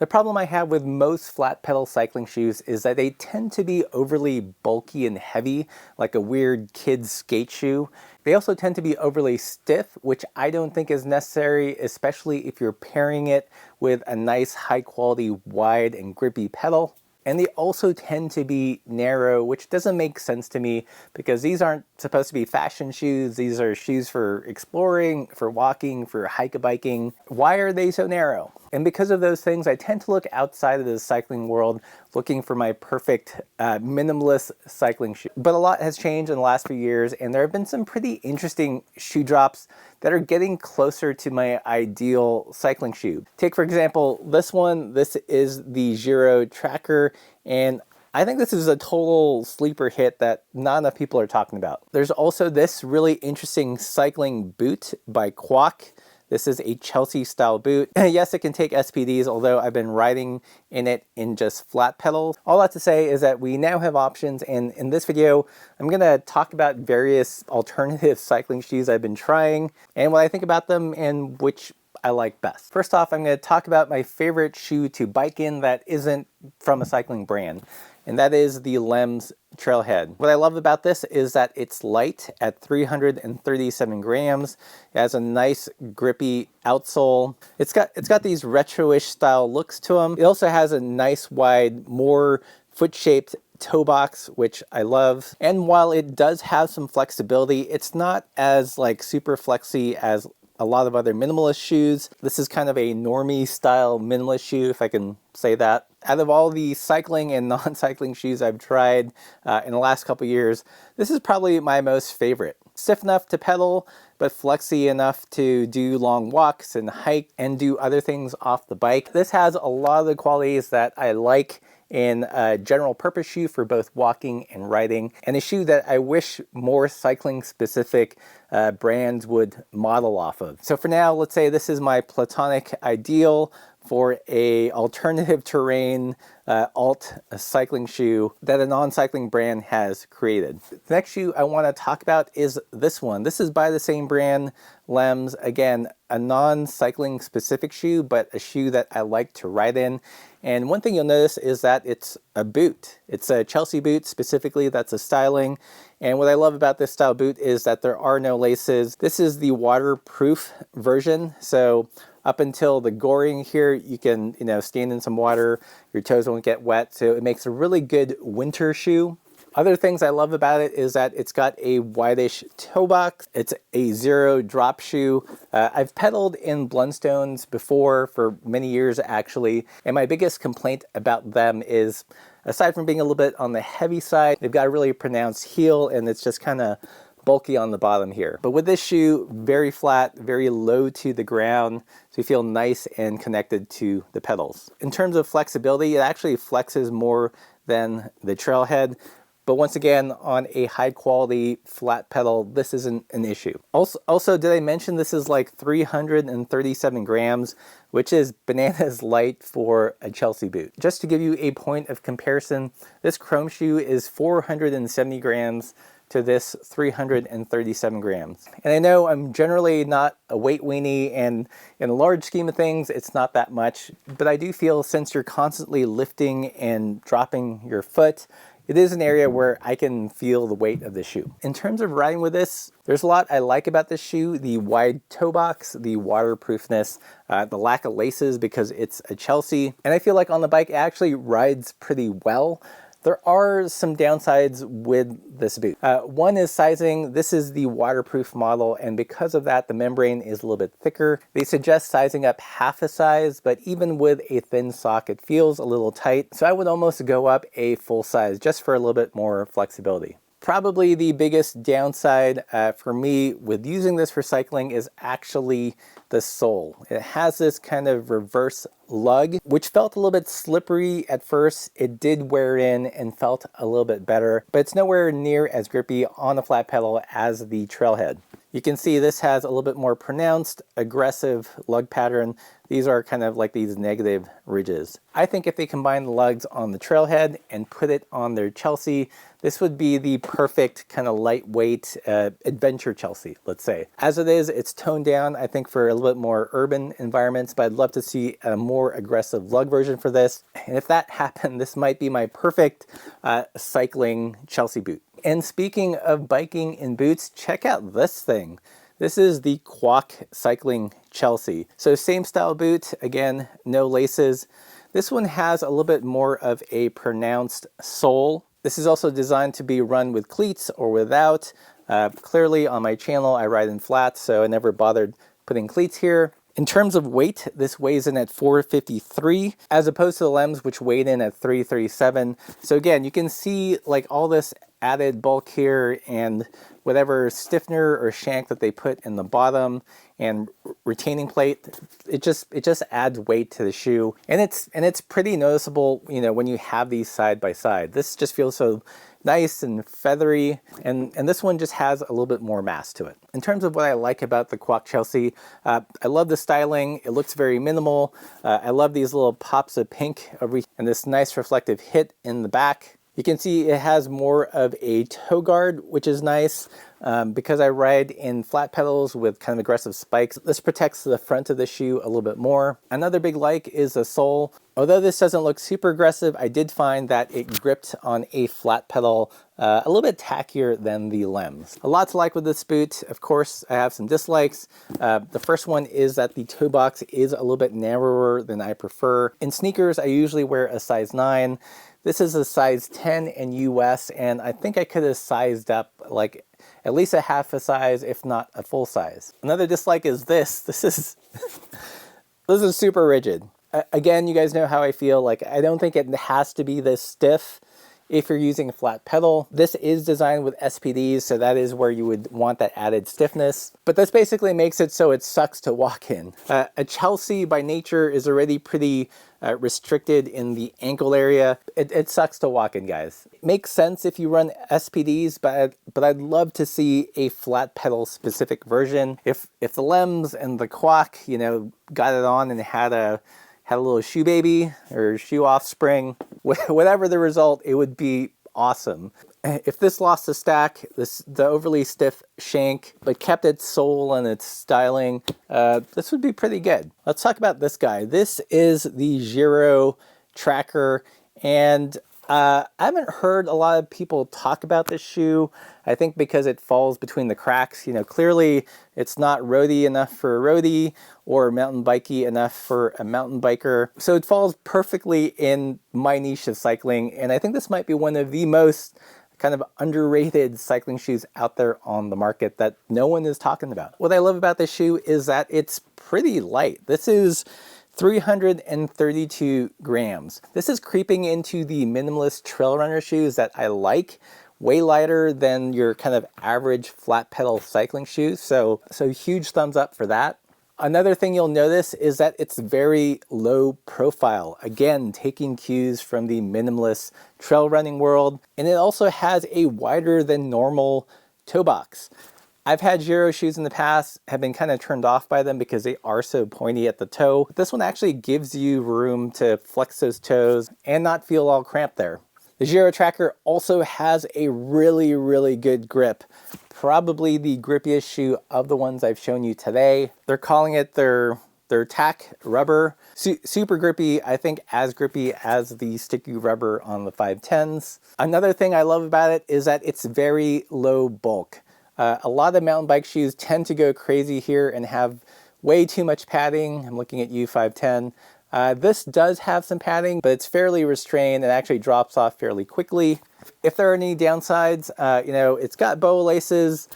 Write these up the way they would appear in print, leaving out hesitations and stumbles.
The problem I have with most flat pedal cycling shoes is that they tend to be overly bulky and heavy, like a weird kid's skate shoe. They also tend to be overly stiff, which I don't think is necessary, especially if you're pairing it with a nice high quality wide and grippy pedal. And they also tend to be narrow, which doesn't make sense to me because these aren't supposed to be fashion shoes. These are shoes for exploring, for walking, for hike-a-biking. Why are they so narrow? And because of those things, I tend to look outside of the cycling world looking for my perfect minimalist cycling shoe. But a lot has changed in the last few years, and there have been some pretty interesting shoe drops that are getting closer to my ideal cycling shoe. Take, for example, this one. This is the Giro Tracker, and I think this is a total sleeper hit that not enough people are talking about. There's also this really interesting cycling boot by Quac. This is a Chelsea style boot. Yes, it can take SPDs, although I've been riding in it in just flat pedals. All that to say is that we now have options, and in this video, I'm gonna talk about various alternative cycling shoes I've been trying and what I think about them and which I like best. First off, I'm gonna talk about my favorite shoe to bike in that isn't from a cycling brand, and that is the Lems Trailhead. What I love about this is that it's light at 337 grams. It has a nice grippy outsole. It's got these retro-ish style looks to them. It also has a nice wide, more foot-shaped toe box, which I love. And while it does have some flexibility, it's not as like super flexy as a lot of other minimalist shoes. This is kind of a normie style minimalist shoe, if I can say that. Out of all the cycling and non-cycling shoes I've tried in the last couple years, this is probably my most favorite. Stiff enough to pedal, but flexy enough to do long walks and hike and do other things off the bike. This has a lot of the qualities that I like in a general purpose shoe for both walking and riding, and a shoe that I wish more cycling specific brands would model off of. So for now, let's say this is my platonic ideal for a alternative terrain alt cycling shoe that a non-cycling brand has created. The next shoe I want to talk about is this one. This is by the same brand, Lems. Again, a non-cycling specific shoe, but a shoe that I like to ride in. And one thing you'll notice is that it's a boot. It's a Chelsea boot specifically, that's a styling. And what I love about this style boot is that there are no laces. This is the waterproof version. So up until the goring here, you can, stand in some water, your toes won't get wet. So it makes a really good winter shoe. Other things I love about it is that it's got a whitish toe box. It's a zero drop shoe. I've pedaled in Blundstones before for many years actually, and my biggest complaint about them is, aside from being a little bit on the heavy side, they've got a really pronounced heel and it's just kind of bulky on the bottom here. But with this shoe, very flat, very low to the ground, so you feel nice and connected to the pedals. In terms of flexibility, it actually flexes more than the Trailhead. But once again, on a high quality flat pedal, this isn't an issue. Also, did I mention this is like 337 grams, which is bananas light for a Chelsea boot. Just to give you a point of comparison, this chrome shoe is 470 grams to this 337 grams. And I know I'm generally not a weight weenie, and in a large scheme of things, it's not that much, but I do feel since you're constantly lifting and dropping your foot, it is an area where I can feel the weight of the shoe. In terms of riding with this, there's a lot I like about this shoe. The wide toe box, the waterproofness, the lack of laces because it's a Chelsea. And I feel like on the bike, it actually rides pretty well. There are some downsides with this boot. One is sizing. This is the waterproof model, and because of that, the membrane is a little bit thicker. They suggest sizing up half a size, but even with a thin sock, it feels a little tight. So I would almost go up a full size just for a little bit more flexibility. Probably the biggest downside for me with using this for cycling is actually the sole. It has this kind of reverse lug, which felt a little bit slippery at first. It did wear in and felt a little bit better, but it's nowhere near as grippy on the flat pedal as the Trailhead. You can see this has a little bit more pronounced, aggressive lug pattern. These are kind of like these negative ridges. I think if they combine the lugs on the Trailhead and put it on their Chelsea, this would be the perfect kind of lightweight adventure Chelsea, let's say. As it is, it's toned down, I think, for a little bit more urban environments, but I'd love to see a more aggressive lug version for this. And if that happened, this might be my perfect cycling Chelsea boot. And speaking of biking in boots, check out this thing. This is the Quac Cycling Chelsea. So same style boot, again, no laces. This one has a little bit more of a pronounced sole. This is also designed to be run with cleats or without. Clearly on my channel, I ride in flats, so I never bothered putting cleats here. In terms of weight, this weighs in at 453, as opposed to the Lems, which weighed in at 337. So again, you can see like all this added bulk here and whatever stiffener or shank that they put in the bottom and retaining plate, it just adds weight to the shoe. And it's pretty noticeable, you know, when you have these side by side. This just feels so nice and feathery, and this one just has a little bit more mass to it. In terms of what I like about the Quac Chelsea, I love the styling. It looks very minimal. I love these little pops of pink and this nice reflective hit in the back. You can see it has more of a toe guard, which is nice. Because I ride in flat pedals with kind of aggressive spikes, this protects the front of the shoe a little bit more. Another big like is the sole. Although this doesn't look super aggressive, I did find that it gripped on a flat pedal a little bit tackier than the Lems. A lot to like with this boot. Of course, I have some dislikes. The first one is that the toe box is a little bit narrower than I prefer. In sneakers, I usually wear a size 9. This is a size 10 in US, and I think I could have sized up like at least a half a size, if not a full size. Another dislike is this. This is super rigid. Again, you guys know how I feel. Like, I don't think it has to be this stiff if you're using a flat pedal. This is designed with SPDs, so that is where you would want that added stiffness. But this basically makes it so it sucks to walk in. A Chelsea by nature is already pretty restricted in the ankle area. It sucks to walk in, guys. It makes sense if you run SPDs, but I'd love to see a flat pedal specific version. If the Lems and the Quac, you know, got it on and had a little shoe baby or shoe offspring, whatever the result, it would be awesome. If this lost a stack, the overly stiff shank, but kept its soul and its styling, this would be pretty good. Let's talk about this guy. This is the Giro Tracker, and I haven't heard a lot of people talk about this shoe. I think because it falls between the cracks. You know, clearly it's not roadie enough for a roadie or mountain bikey enough for a mountain biker. So it falls perfectly in my niche of cycling, and I think this might be one of the most kind of underrated cycling shoes out there on the market that no one is talking about. What I love about this shoe is that it's pretty light. This is 332 grams. This is creeping into the minimalist trail runner shoes that I like. Way lighter than your kind of average flat pedal cycling shoes. So huge thumbs up for that. Another thing you'll notice is that it's very low profile. Again, taking cues from the minimalist trail running world. And it also has a wider than normal toe box. I've had Giro shoes in the past, have been kind of turned off by them because they are so pointy at the toe. This one actually gives you room to flex those toes and not feel all cramped there. The Giro Tracker also has a really, really good grip. Probably the grippiest shoe of the ones I've shown you today. They're calling it their tack rubber. Super grippy, I think as grippy as the sticky rubber on the 510s. Another thing I love about it is that it's very low bulk. A lot of mountain bike shoes tend to go crazy here and have way too much padding. I'm looking at U510. This does have some padding, but it's fairly restrained and actually drops off fairly quickly. If there are any downsides, you know, it's got bow laces.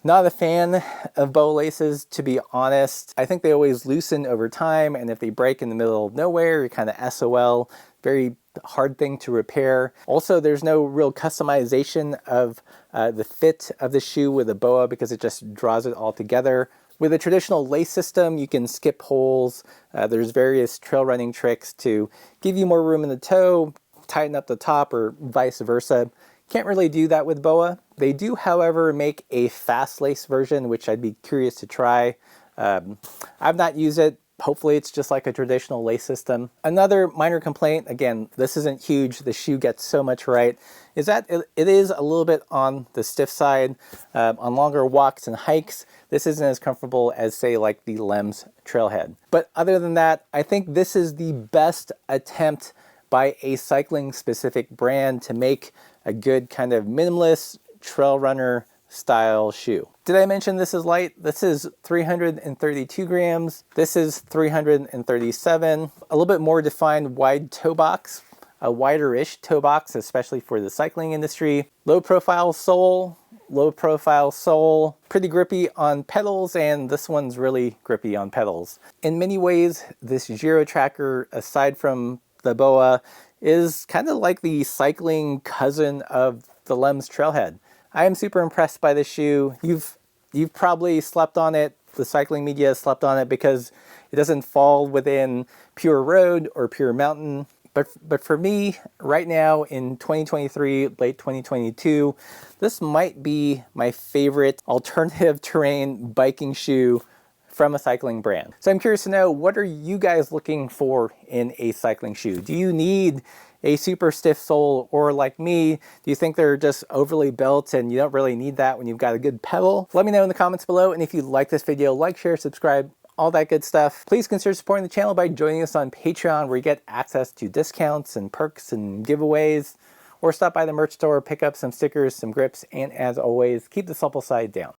Not a fan of bow laces, to be honest. I think they always loosen over time, and if they break in the middle of nowhere, you're kind of SOL. Very hard thing to repair. Also, there's no real customization of the fit of the shoe with a boa because it just draws it all together. With a traditional lace system, you can skip holes. There's various trail running tricks to give you more room in the toe, tighten up the top, or vice versa. Can't really do that with BOA. They do, however, make a fast lace version, which I'd be curious to try. I've not used it. Hopefully it's just like a traditional lace system. Another minor complaint, again, this isn't huge, the shoe gets so much right, is that it is a little bit on the stiff side. On longer walks and hikes, this isn't as comfortable as, say, like the Lems Trailhead. But other than that, I think this is the best attempt by a cycling specific brand to make a good kind of minimalist trail runner style shoe. Did I mention this is light? This is 332 grams. This is 337. A little bit more defined wide toe box, a wider-ish toe box, especially for the cycling industry. Low profile sole, pretty grippy on pedals, and this one's really grippy on pedals. In many ways, this Giro tracker, aside from the BOA, is kind of like the cycling cousin of the Lems Trailhead. I am super impressed by this shoe. You've probably slept on it. The cycling media has slept on it because it doesn't fall within pure road or pure mountain. But for me, right now in 2023, late 2022, this might be my favorite alternative terrain biking shoe from a cycling brand. So I'm curious to know, what are you guys looking for in a cycling shoe? Do you need a super stiff sole, or like me, do you think they're just overly built and you don't really need that when you've got a good pedal? Let me know in the comments below, and if you like this video, like, share, subscribe, all that good stuff. Please consider supporting the channel by joining us on Patreon, where you get access to discounts and perks and giveaways, or stop by the merch store, pick up some stickers, some grips, and as always, keep the supple side down.